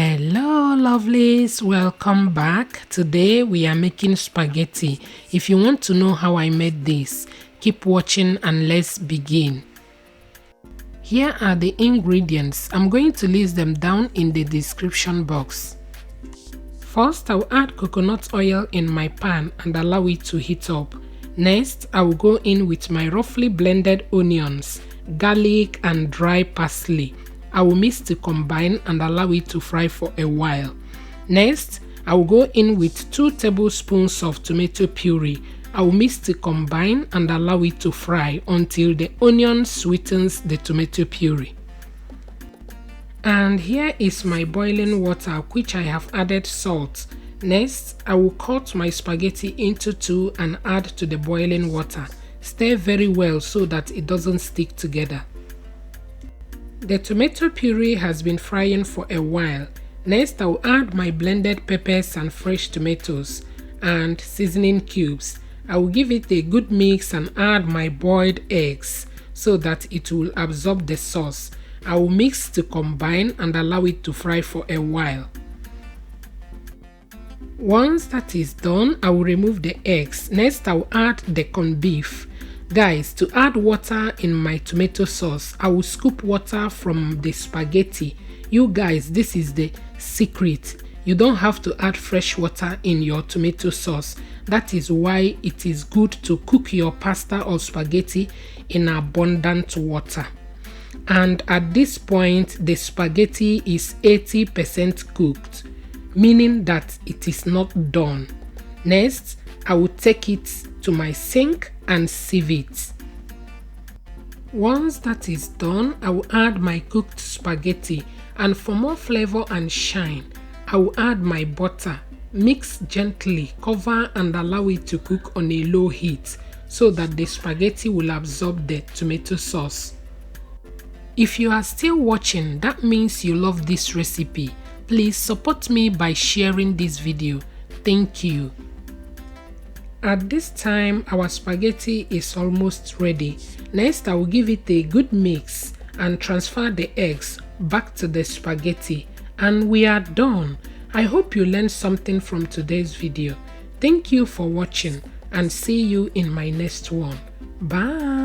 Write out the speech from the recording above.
Hello lovelies, welcome back. Today we are making spaghetti. If you want to know how I made this, keep watching and let's begin. Here are the ingredients. I'm going to list them down in the description box. First, I'll add coconut oil in my pan and allow it to heat up. Next, I will go in with my roughly blended onions, garlic and dry parsley. I will mix to combine and allow it to fry for a while. Next, I will go in with 2 tablespoons of tomato puree. I will mix to combine and allow it to fry until the onion sweetens the tomato puree. And here is my boiling water, which I have added salt. Next, I will cut my spaghetti into 2 and add to the boiling water. Stir very well so that it doesn't stick together. The tomato puree has been frying for a while. Next, I will add my blended peppers and fresh tomatoes and seasoning cubes. I will give it a good mix and add my boiled eggs so that it will absorb the sauce. I will mix to combine and allow it to fry for a while. Once that is done, I will remove the eggs. Next, I will add the corned beef. Guys, to add water in my tomato sauce, I will scoop water from the spaghetti. You guys, this is the secret. You don't have to add fresh water in your tomato sauce. That is why it is good to cook your pasta or spaghetti in abundant water. And at this point, the spaghetti is 80% cooked, meaning that it is not done. Next, I will take it to my sink and sieve it. Once that is done, I will add my cooked spaghetti, and for more flavor and shine, I will add my butter. Mix gently, cover and allow it to cook on a low heat so that the spaghetti will absorb the tomato sauce. If you are still watching, that means you love this recipe. Please support me by sharing this video. Thank you. At this time, our spaghetti is almost ready. Next, I will give it a good mix and transfer the eggs back to the spaghetti. And we are done. I hope you learned something from today's video. Thank you for watching and see you in my next one. Bye.